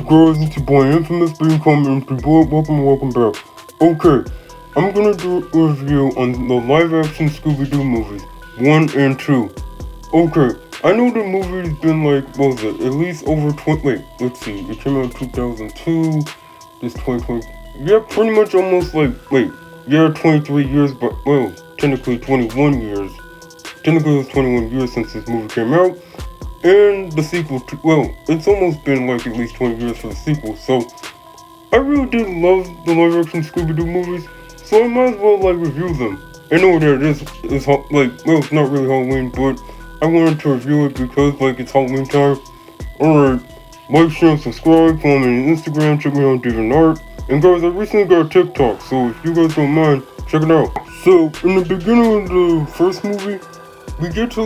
guys? It's your boy Infamous being commentary boy. Welcome back. Okay, I'm gonna do a review on the live-action Scooby-Doo movies, 1 and 2. Okay, I know the movie's been like, what was it, at least over 20, wait, let's see, it came out in 2002, this 2020, yeah, pretty much almost like, 23 years, but, well, technically 21 years. Technically it was 21 years since this movie came out. And the sequel, it's almost been like at least 20 years for the sequel, so I really did love the live-action Scooby-Doo movies, so I might as well, review them. I know that it's it's not really Halloween, but I wanted to review it because, it's Halloween time. Alright, like, share, and subscribe, follow me on Instagram, check me out on DeviantArt, and guys, I recently got a TikTok, so if you guys don't mind, check it out. So, in the beginning of the first movie, we get to,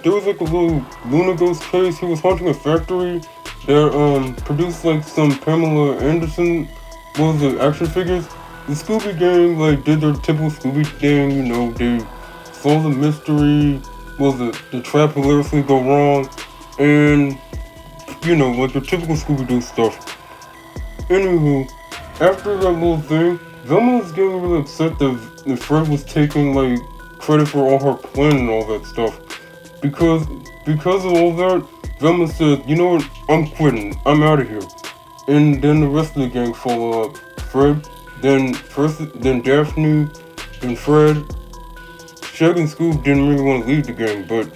there was, a little Luna Ghost case. He was haunting a factory that, produced, some Pamela Anderson, action figures. The Scooby gang, did their typical Scooby thing, they solved the mystery, the trap hilariously go wrong, and, the typical Scooby-Doo stuff. Anywho, after that little thing, Velma was getting really upset that Fred was taking, credit for all her plan and all that stuff. Because of all that, Velma said, you know what, I'm quitting, I'm out of here. And then the rest of the gang follow up. Fred, then Daphne, then Fred. Shaggy and Scoob didn't really want to leave the gang, but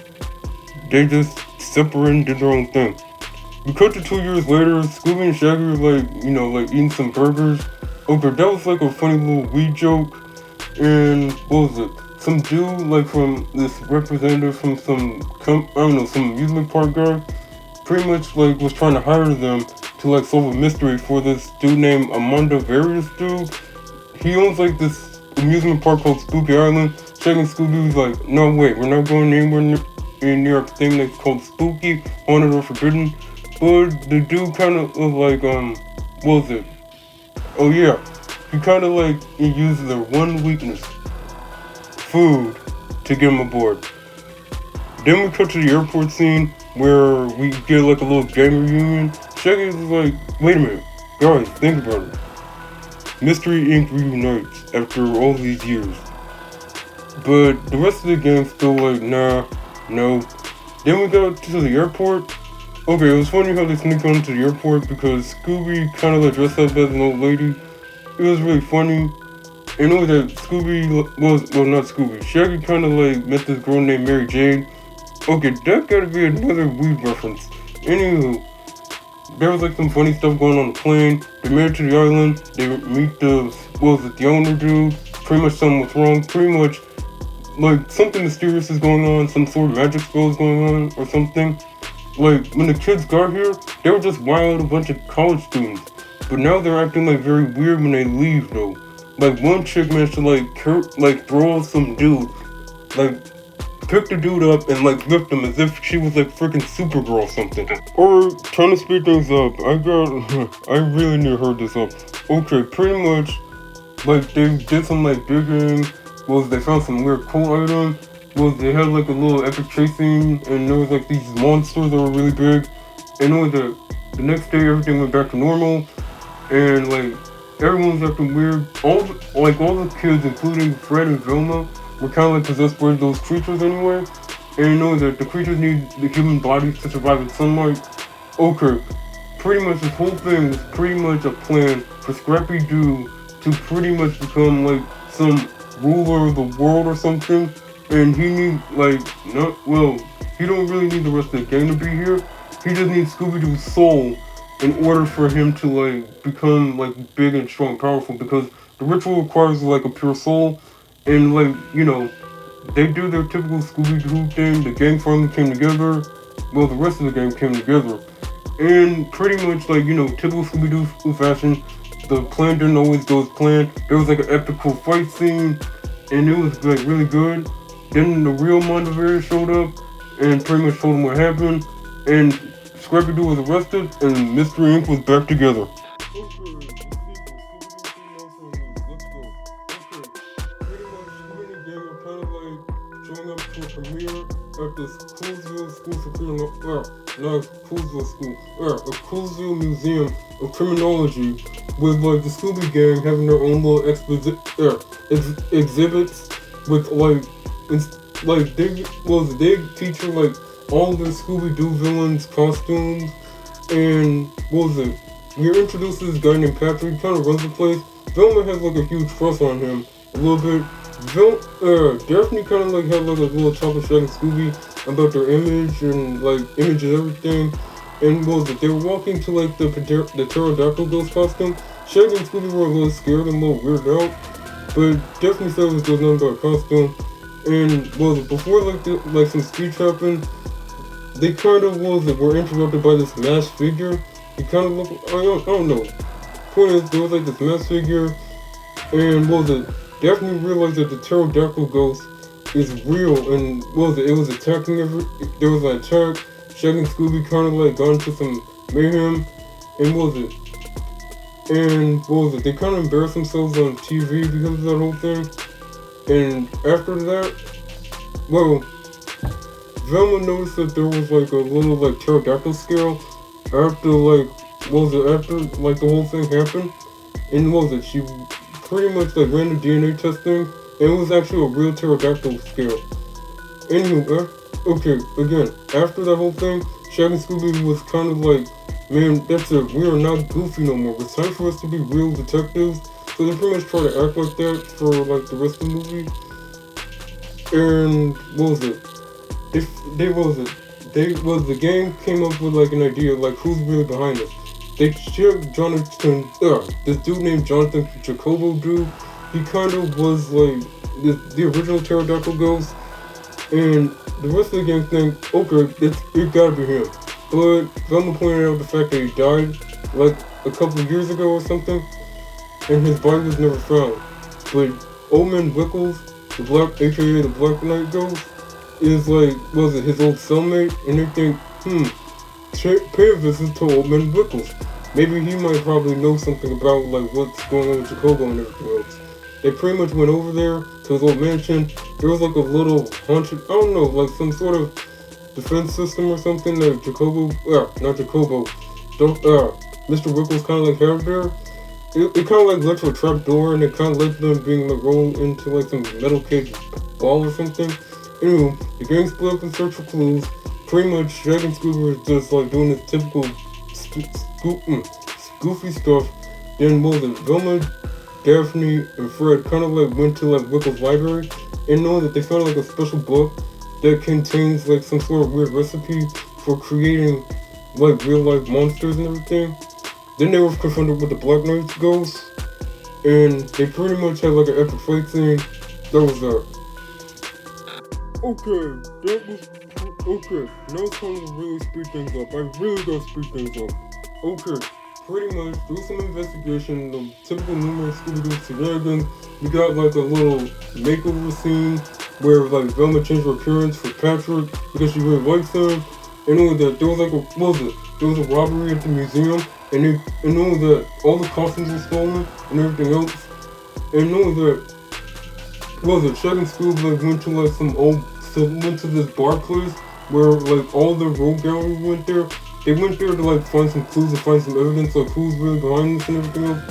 they just separated and did their own thing. We cut to 2 years later, Scooby and Shaggy were eating some burgers. Okay, that was a funny little weed joke. And what was it? Some dude, from this representative from some amusement park guy, pretty much, was trying to hire them to, solve a mystery for this dude named Amanda Various dude. He owns, this amusement park called Spooky Island. Shaggy and Scooby was like, no, wait, we're not going anywhere near a thing that's called Spooky, Haunted or Forbidden. But the dude kind of was what was it? Oh, yeah. He kind of, he used their one weakness. Food to get him aboard. Then we cut to the airport scene where we get a little gang reunion. Shaggy was like, wait a minute, guys, think about it. Mystery Inc. reunites after all these years. But the rest of the gang's still nah, no. Then we got to the airport. Okay, it was funny how they sneaked onto the airport because Scooby kind of dressed up as an old lady. It was really funny. And only that Scooby not Scooby. Shaggy kind of met this girl named Mary Jane. Okay, that gotta be another weed reference. Anywho, there was some funny stuff going on the plane. They made it to the island. They meet the owner dude. Pretty much something was wrong. Pretty much, something mysterious is going on. Some sort of magic spell is going on or something. When the kids got here, they were just wild, a bunch of college students. But now they're acting very weird when they leave though. One chick managed to throw some dude, pick the dude up and lift him as if she was freaking Supergirl or something. Alright, trying to speed things up. I really need to hurry this up. Okay, pretty much, they did some digging. They found some weird cool item. They had a little epic chase scene, and there was these monsters that were really big. And the next day everything went back to normal, and everyone's acting weird. All the kids, including Fred and Velma, were kind of possessed by those creatures anyway. And that the creatures need the human bodies to survive in sunlight. Okay, pretty much this whole thing was pretty much a plan for Scrappy-Doo to pretty much become some ruler of the world or something. And he need he don't really need the rest of the gang to be here. He just needs Scooby-Doo's soul in order for him to become big and strong, powerful, because the ritual requires a pure soul, and they do their typical Scooby-Doo thing. The gang finally came together. Well, the rest of the gang came together, and pretty much typical Scooby-Doo fashion, the plan didn't always go as planned. There was an epic cool fight scene, and it was really good. Then the real Montevideo showed up and pretty much told him what happened, and Scrappy-Doo was arrested, and Mystery Inc. was back together. Okay, let's go. Okay, pretty much Scooby and the gang are kind of showing up to a premiere at this Coolsville School Superior not a Coolsville school, a Coolsville Museum of Criminology with like the Scooby Gang having their own little exhibits with they feature like all the Scooby Doo villains costumes and we're introduced to this guy named Patrick. He kind of runs the place. Velma has like a huge crush on him a little bit. Daphne kind of like had like a little talk with Shaggy and Scooby about their image and like image and everything. And they were walking to like the pterodactyl ghost costume. Shaggy and Scooby were a little scared and a little weirded out, but Daphne said it was just nothing but a costume. And before like some speech happened, they kind of were interrupted by this masked figure. He kind of looked, I don't know. Point is, there was like this masked figure, and Daphne realized that the pterodactyl ghost is real, and it was attacking there was an attack. Shaggy and Scooby kind of like got into some mayhem, and they kind of embarrassed themselves on TV because of that whole thing. And after that, Velma noticed that there was like a little like pterodactyl scale after the whole thing happened, and she pretty much like ran the DNA testing, and it was actually a real pterodactyl scale. Anywho, okay, again, after that whole thing, Shaggy and Scooby was kind of like, man, that's it, we are not goofy no more, it's time for us to be real detectives. So they pretty much try to act like that for like the rest of the movie. And the gang came up with like an idea, like who's really behind it. They shared this dude named Jonathan Jacobo dude. He kind of was like the original pterodactyl ghost, and the rest of the gang think, okay, it gotta be him. But Velma pointed out the fact that he died like a couple of years ago or something, and his body was never found. But Old Man Wickles, aka the Black Knight Ghost, is like, his old cellmate, and they think, pay a visit to Old Man Wickles. Maybe he might probably know something about like what's going on with Jacobo and everything else. They pretty much went over there to his old mansion. There was like a little haunted, I don't know, like some sort of defense system or something that Mr. Wickles kind of like had there. It kind of like led to a trap door, and it kind of led to them being like rolled into like some metal cage ball or something. Anyway, the gang split up in search for clues. Pretty much, Shaggy and Scooby were just like doing this typical goofy stuff. Then Velma, Daphne, and Fred kind of like went to like Wickles' library and know that they found like a special book that contains like some sort of weird recipe for creating like real life monsters and everything. Then they were confronted with the Black Knight's ghost, and they pretty much had like an epic fight scene. That was that. Okay, now it's time to really speed things up. I really gotta speed things up. Okay, pretty much, do some investigation, the typical numerous Scooby-Doo shenanigans. We got like a little makeover scene where like Velma changed her appearance for Patrick because she really likes him. And knowing that there was like there was a robbery at the museum, and knowing that all the costumes were stolen and everything else, and knowing that Shaggy and Scooby like went to this bar place where like all the rogue gallery went there. They went there to like find some clues and find some evidence like who's really behind this and everything else.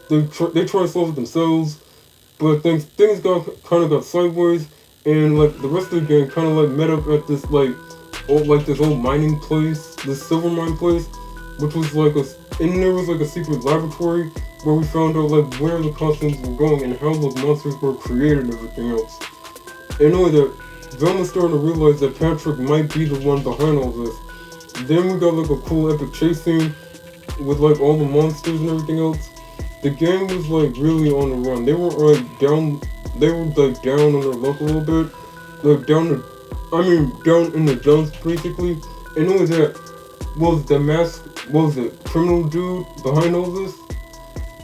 They try to solve it themselves, but things got sideways, and like the rest of the gang kind of like met up at this this old mining place, this silver mine place, which was and there was like a secret laboratory where we found out like where the costumes were going and how those monsters were created and everything else. And knowing that Velma's starting to realize that Patrick might be the one behind all this. Then we got like a cool epic chase scene with like all the monsters and everything else. The gang was like really on the run. They were down on their luck a little bit. Like down in the dumps basically. And only that, the criminal dude behind all this?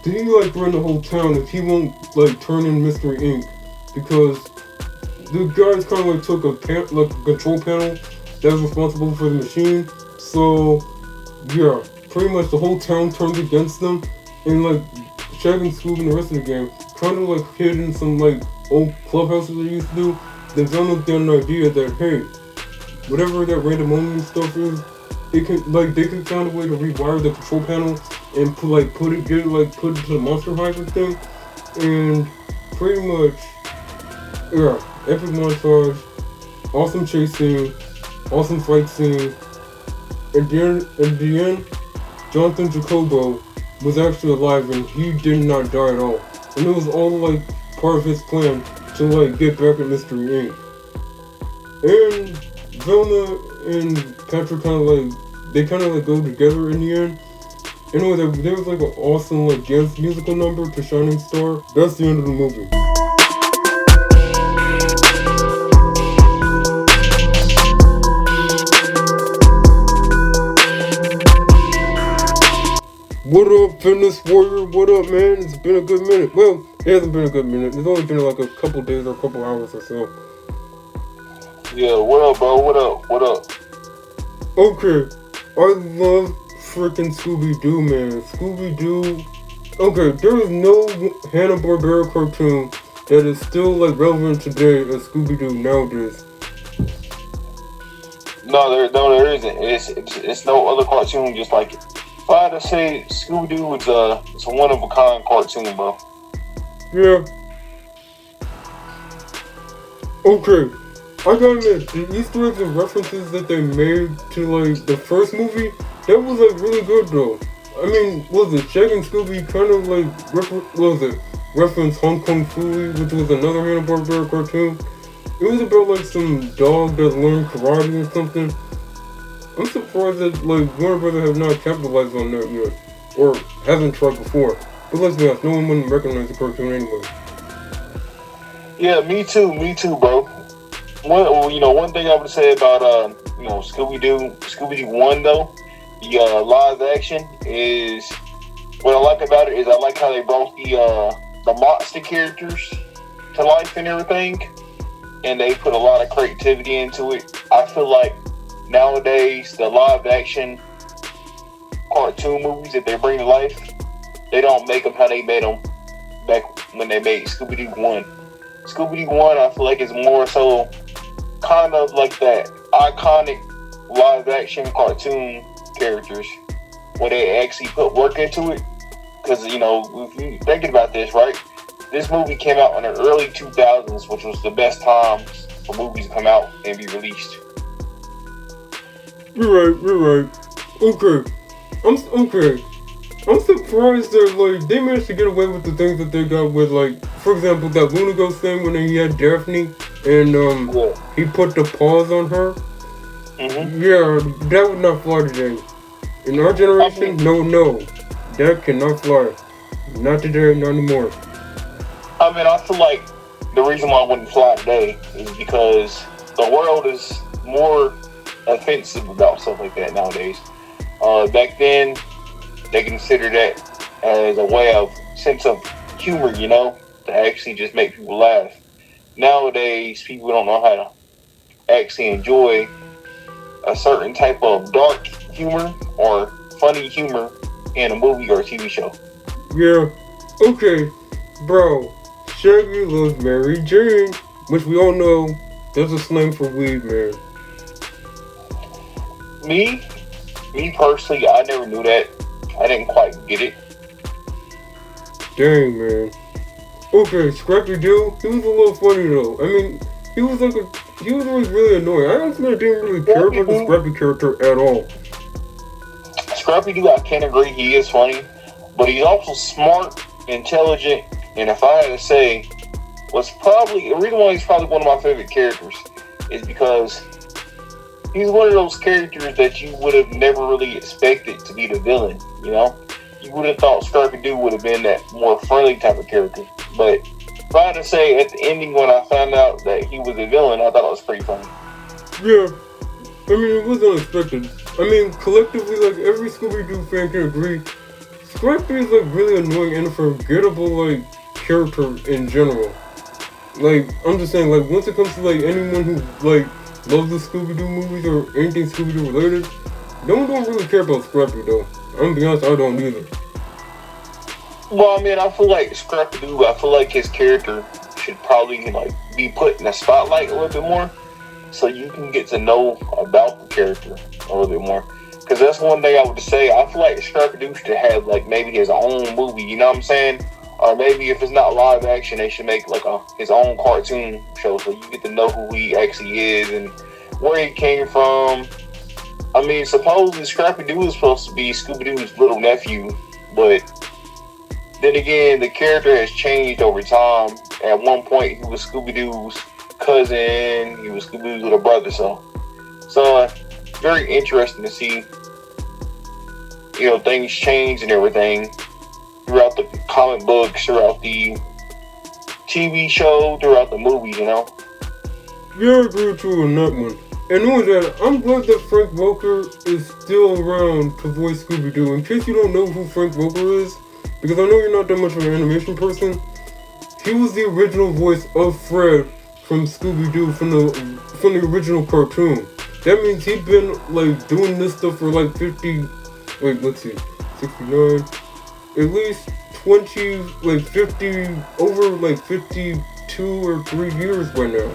Did he like run the whole town if he won't like turn in Mystery Inc? Because the guys kind of like took a control panel that was responsible for the machine. So yeah, pretty much the whole town turned against them, and like Shaggy and Scooby and the rest of the gang kind of like hid in some like old clubhouses they used to do. Then Velma got an idea that hey, whatever that randomonium stuff is, they could find a way to rewire the control panel and put it to the monster hiver thing, and pretty much, yeah, epic montage, awesome chase scene, awesome fight scene. At the end, Jonathan Jacobo was actually alive and he did not die at all. And it was all like part of his plan to like get back at Mystery Inc. And Velma and Patrick kind of go together in the end. Anyway, there was like an awesome like dance musical number to Shining Star. That's the end of the movie. What up, Fitness Warrior? What up, man? It's been a good minute. Well, it hasn't been a good minute. It's only been like a couple days or a couple hours or so. Yeah, what up, bro? What up? What up? Okay, I love freaking Scooby-Doo, man. Scooby-Doo. Okay, there is no Hanna-Barbera cartoon that is still like relevant today as Scooby-Doo nowadays. No, there isn't. It's no other cartoon just like it. If I had to say Scooby-Doo it's a one-of-a-kind cartoon, bro. Yeah. Okay. I gotta admit, the Easter eggs and references that they made to like the first movie, that was like really good though. I mean, was it Shaggy and Scooby kind of like reference Hong Kong Phooey, which was another Hanna-Barbera cartoon? It was about like some dog that learned karate or something. I'm surprised that like Warnerbros have not capitalized on that yet, or hasn't tried before. But let's be honest, no one wouldn't recognize the cartoon anyway. Yeah, me too, bro. One thing I would say about Scooby-Doo 1 though, the live action is what I like about it is I like how they brought the monster characters to life and everything, and they put a lot of creativity into it. I feel like nowadays the live action cartoon movies that they bring to life, they don't make them how they made them back when they made Scooby-Doo 1. Scooby-Doo 1 I feel like is more so kind of like that iconic live action cartoon characters where they actually put work into it. Because, if you thinking about this, right? This movie came out in the early 2000s, which was the best time for movies to come out and be released. You're right. Okay. I'm surprised that like they managed to get away with the things that they got with, like, for example, that Luna Ghost thing when he had Daphne and he put the paws on her. Mm-hmm. Yeah, that would not fly today. In our generation, no, that cannot fly. Not today, not anymore. I mean, I feel like the reason why it wouldn't fly today is because the world is more offensive about stuff like that nowadays. Back then, they considered that as a way of sense of humor, to actually just make people laugh. Nowadays, people don't know how to actually enjoy a certain type of dark humor or funny humor in a movie or a TV show. Yeah, okay, bro. Shaggy loves Mary Jane, which we all know that's a slang for weed, man. Me personally, I never knew that. I didn't quite get it. Dang, man. Okay, Scrappy-Doo, he was a little funny though. I mean, he was really annoying. I honestly didn't really care about the Scrappy character at all. Scrappy-Doo, I can't agree, he is funny, but he's also smart, intelligent, and if I had to say, the reason why he's probably one of my favorite characters is because he's one of those characters that you would have never really expected to be the villain, You would have thought Scrappy-Doo would have been that more friendly type of character. But if I had to say, at the ending when I found out that he was a villain, I thought it was pretty funny. Yeah. I mean, it was unexpected. I mean, collectively, like, every Scooby-Doo fan can agree, Scrappy is, like, really annoying and a forgettable, like, character in general. Like, I'm just saying, like, once it comes to, like, anyone who, like, loves the Scooby-Doo movies or anything Scooby-Doo related, no one don't really care about Scrappy, though. I'm gonna be honest, I don't either. Well, I mean, I feel like Scrappy-Doo, I feel like his character should probably, like, be put in the spotlight a little bit more so you can get to know about the character a little bit more. Because that's one thing I would say. I feel like Scooby-Doo should have like maybe his own movie. You know what I'm saying? Or maybe if it's not live action, they should make like his own cartoon show so you get to know who he actually is and where he came from. I mean, supposedly Scrappy-Doo is supposed to be Scooby-Doo's little nephew, but then again, the character has changed over time. At one point, he was Scooby-Doo's cousin. He was Scooby-Doo's little brother. So very interesting to see, things change and everything throughout the comic books, throughout the TV show, throughout the movies, Yeah, I agree with you on that one. And knowing that, I'm glad that Frank Welker is still around to voice Scooby-Doo. In case you don't know who Frank Welker is, because I know you're not that much of an animation person, he was the original voice of Fred from Scooby-Doo from the original cartoon. That means he'd been like doing this stuff for like 69, at least 20, like 50, over like 52 or 3 years by now.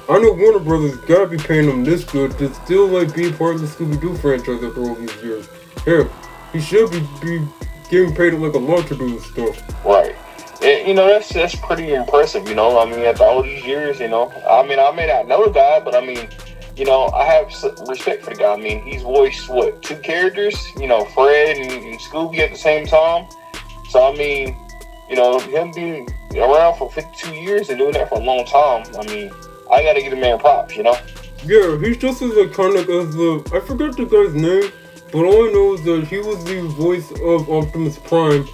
I know Warnerbros gotta be paying him this good to still like be part of the Scooby-Doo franchise after all these years. Hell, he should be getting paid like a lot to do this stuff. Right. And, that's pretty impressive, I mean, after all these years, I mean, I may not know the guy, but I mean, I have respect for the guy. I mean, he's voiced, 2 characters, Fred and Scooby at the same time. So, I mean, him being around for 52 years and doing that for a long time, I mean, I gotta give the man props, Yeah, he's just as iconic as I forgot the guy's name, but all I know is that he was the voice of Optimus Prime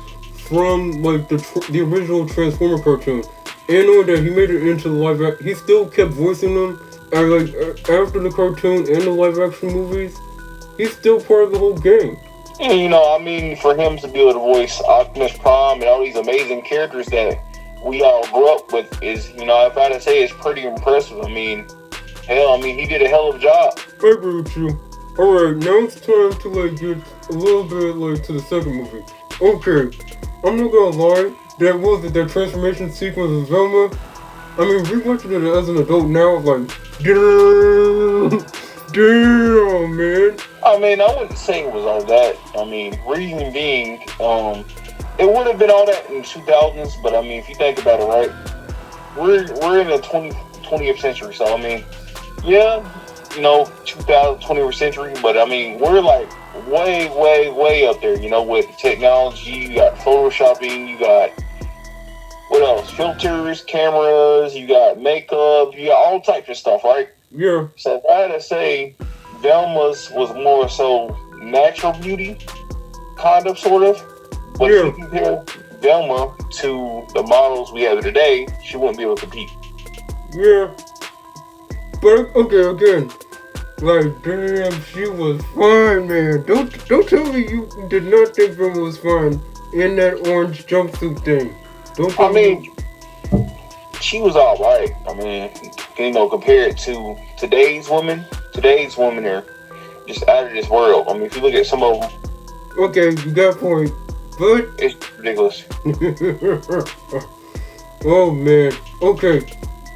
from, like, the original Transformer cartoon. And knowing that he made it into the live action, he still kept voicing them, and, after the cartoon and the live action movies, he's still part of the whole game. And, I mean, for him to be able to voice Optimus Prime and all these amazing characters that we all grew up with is, if I had to say, it's pretty impressive. I mean, hell, he did a hell of a job. I agree with you. Alright, now it's time to, get a little bit, to the second movie. Okay, I'm not gonna lie, that transformation sequence of Velma, I mean, rewatching it as an adult now, damn, man. I mean, I wouldn't say it was all that. I mean, reason being, it would have been all that in the 2000s, but I mean, if you think about it, right, we're in the 20th century, so I mean, yeah, 20th century, but I mean, we're like way, way, way up there, with technology. You got photoshopping, you got, what else, filters, cameras, you got makeup, you got all types of stuff, right? Yeah. So if I had to say, Velma's was more so natural beauty, kind of, sort of. But if you compare Velma to the models we have today, she wouldn't be able to compete. Yeah. But, okay, again, damn, she was fine, man. Don't tell me you did not think Velma was fine in that orange jumpsuit thing. Don't tell me. She was alright. I mean, compared to today's women are just out of this world. I mean, if you look at some of them. Okay, you got a point. But it's ridiculous. Oh man. Okay.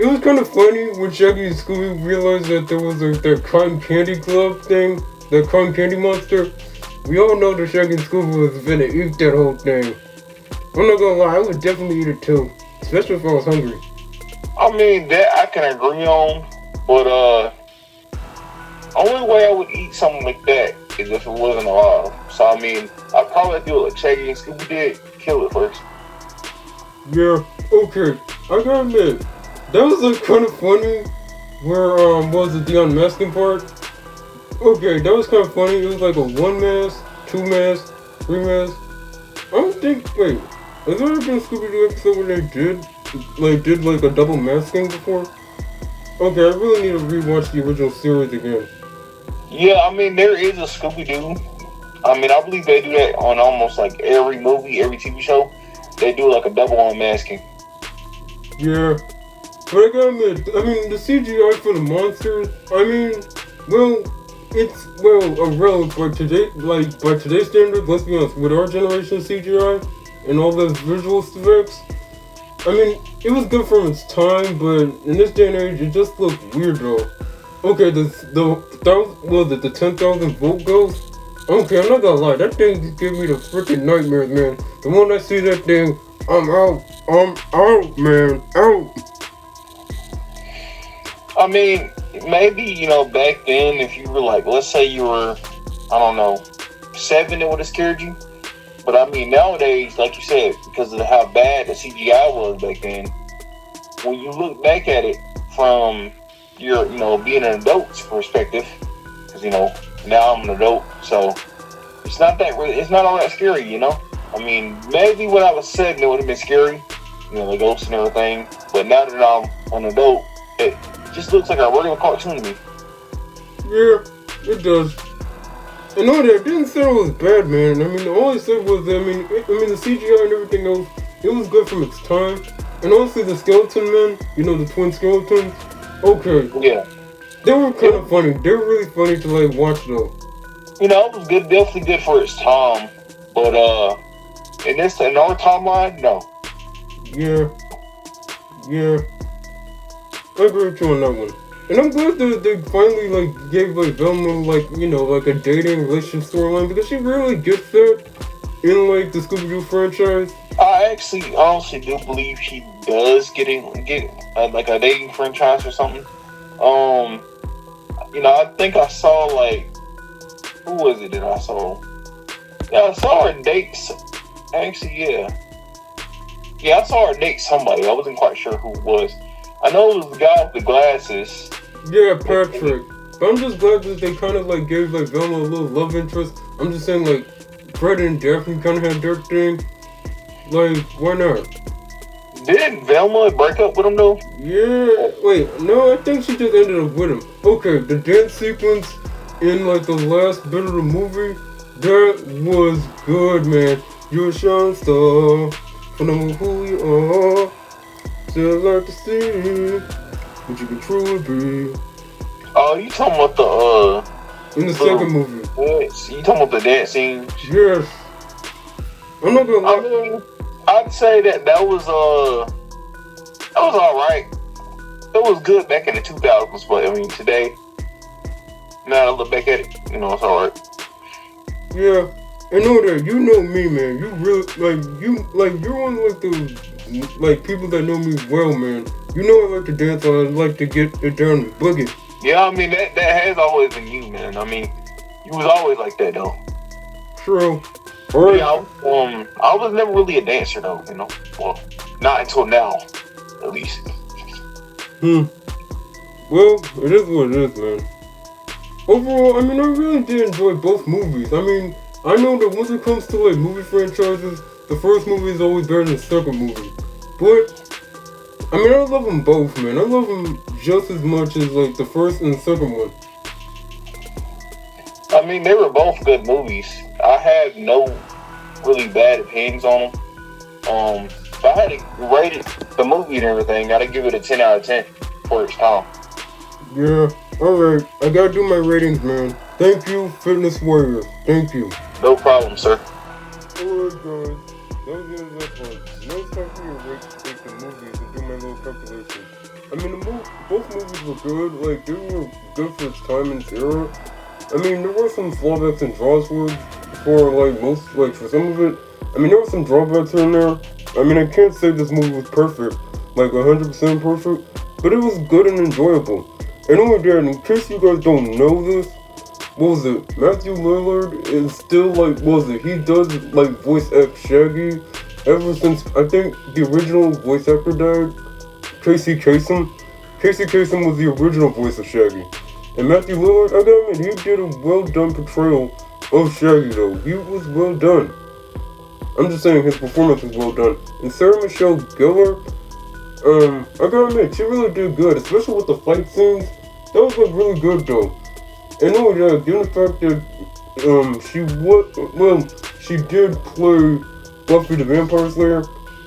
It was kind of funny when Shaggy and Scooby realized that there was that cotton candy club thing, that cotton candy monster. We all know that Shaggy and Scooby was gonna eat that whole thing. I'm not gonna lie, I would definitely eat it too, especially if I was hungry. I mean, that I can agree on, but only way I would eat something like that is if it wasn't alive. So I mean, I'd probably do it like Shaggy and Scooby did, kill it first. Yeah, okay. I gotta admit, that was kind of funny. Where was it the unmasking part? Okay, that was kind of funny. It was like a 1 mask, 2 mask, 3 mask. I don't think. Wait, has there ever been a Scooby-Doo episode where they did a double masking before? Okay, I really need to rewatch the original series again. Yeah, I mean, there is a Scooby-Doo. I mean, I believe they do that on almost like every movie, every TV show. They do like a double unmasking. Yeah. But I gotta admit, I mean, the CGI for the monsters, I mean, it's a relic by today's standards, let's be honest, with our generation CGI and all the visual effects, I mean, it was good for its time, but in this day and age, it just looked weird though. Okay, the 10,000 volt ghost? Okay, I'm not gonna lie, that thing just gave me the freaking nightmares, man. The moment I see that thing, I'm out, man, out. I mean, maybe, back then, if you were like, let's say you were, I don't know, 7, it would have scared you. But I mean, nowadays, like you said, because of how bad the CGI was back then, when you look back at it from your, being an adult's perspective, because, now I'm an adult, so it's not all that scary, I mean, maybe when I was 7, it would have been scary, the ghosts and everything. But now that I'm an adult, it just looks like a regular cartoon to me. Yeah, it does. And all that didn't say it was bad, man. I mean, all I said was, the CGI and everything else, it was good from its time. And also the skeleton men, the twin skeletons. Okay. Yeah. They were kind of funny. They were really funny to like watch though. It was good, definitely good for its time. But in our timeline, no. Yeah. I agree with you on that one. And I'm glad that they finally like gave like Velma like a dating relationship storyline, because she really gets that in like the Scooby-Doo franchise. I honestly do believe she does get like a dating franchise or something. I think I saw like, who was it that I saw? Yeah, I saw her date. Actually, yeah. Yeah, I saw her date somebody. I wasn't quite sure who it was. I know it was the guy with the glasses. Yeah, Patrick. But I'm just glad that they kind of like gave like Velma a little love interest. I'm just saying like Fred and Daphne kind of had their thing. Like, why not? Didn't Velma break up with him though? Yeah. Wait, no, I think she just ended up with him. Okay, the dance sequence in like the last bit of the movie, that was good, man. You're a Shawn star. I know who you are. Still like to see what you can truly be. Oh, you talking about in the second movie? Yes, you talking about the dance scene? Yes. I'm not gonna lie. I mean, I'd say that was all right. It was good back in the 2000s, but I mean today, now I look back at it, it's all right. Yeah, I know that. You know me, man. You really you're one of like the people that know me well, man. You know I like to dance. I like to get it down and boogie. Yeah, I mean that has always been you, man. I mean, you was always like that though. True. Right. Yeah, I was never really a dancer though, Well, not until now, at least. Well, it is what it is, man. Overall, I mean, I really did enjoy both movies. I mean, I know that once it comes to like movie franchises, the first movie is always better than the second movie. But I mean, I love them both, man. I love them just as much as like the first and the second one. I mean, they were both good movies. I had no really bad opinions on them. If I had to rate it, the movie and everything, I'd give it a 10 out of 10 for its time. Yeah, alright. I gotta do my ratings, man. Thank you, Fitness Warrior. Thank you. No problem, sir. Alright, guys. That was the end of that part. Now it's time for me to rate the movies and do my little calculations. I mean, both movies were good. Like, they were good for its time and its era. I mean, there were some drawbacks and drawbacks for some of it. I mean, there were some drawbacks here and there. I mean, I can't say this movie was perfect, like 100% perfect, but it was good and enjoyable. And only that, in case you guys don't know this, Matthew Lillard is still he does voice act Shaggy ever since, I think, the original voice actor died, Casey Kasem. Casey Kasem was the original voice of Shaggy. And Matthew Lillard, I gotta admit, he did a well done portrayal of Shaggy though. He was well done. I'm just saying his performance was well done. And Sarah Michelle Gellar, I gotta admit, she really did good, especially with the fight scenes. That was really good though. And given the fact that she did play Buffy the Vampire Slayer,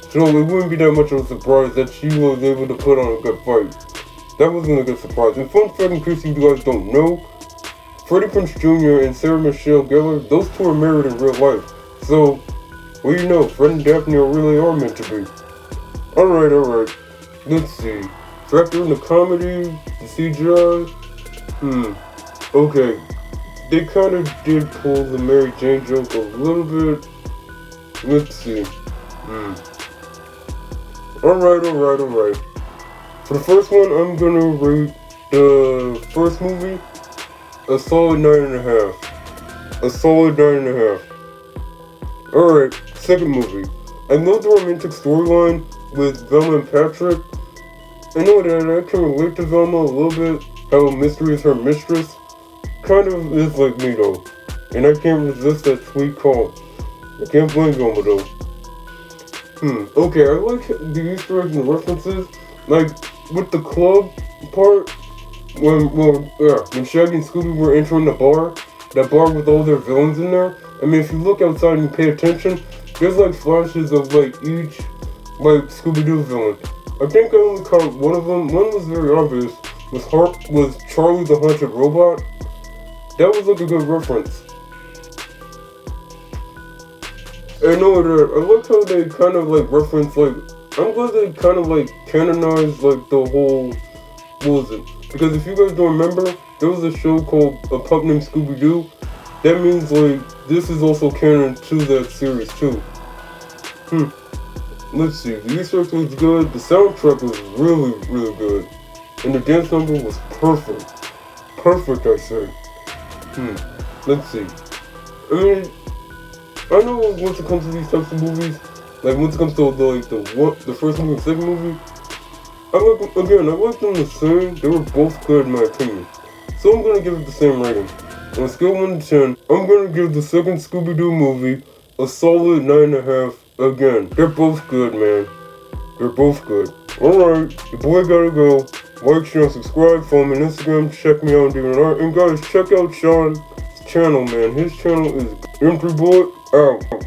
so it wouldn't be that much of a surprise that she was able to put on a good fight. That wasn't a good surprise. And fun fact, in case you guys don't know, Freddie Prinze Jr. and Sarah Michelle Gellar, those two are married in real life. So, Fred and Daphne really are meant to be. Alright. Let's see. Factor in the comedy, the CGI. Okay. They kind of did pull the Mary Jane joke a little bit. Let's see. Alright. For the first one, I'm gonna rate the first movie a solid 9.5. A solid 9.5. Alright, second movie. I love the romantic storyline with Velma and Patrick. I know that I can relate to Velma a little bit, how Mystery is her mistress. Kind of is like me though, and I can't resist that sweet call. I can't blame Velma though. Okay, I like the Easter eggs and references, like with the club part, when Shaggy and Scooby were entering the bar, that bar with all their villains in there. I mean, if you look outside and you pay attention, there's like flashes of like each, like Scooby-Doo villain. I think I only caught one of them. One was very obvious, was Charlie the Haunted Robot. That was like a good reference. I know that I like how they kind of like reference like, I'm glad they kind of like canonized like the whole, what was it? Because if you guys don't remember, there was a show called A Pup Named Scooby-Doo. That means like this is also canon to that series too. Let's see, the Easter egg was good, the soundtrack was really good, and the dance number was perfect. Perfect, I say. Let's see. I mean, I know once it comes to these types of movies, like once it comes to the first movie and second movie, I like them the same. They were both good in my opinion. So I'm gonna give it the same rating. On a scale of 1 to 10, I'm gonna give the second Scooby-Doo movie a solid 9.5. Again, they're both good, man. They're both good. Alright, your boy gotta go. Like, share, and subscribe. Follow me on Instagram. Check me out on DeviantArt. And guys, check out Shawn's channel, man. His channel is M3Bullet out.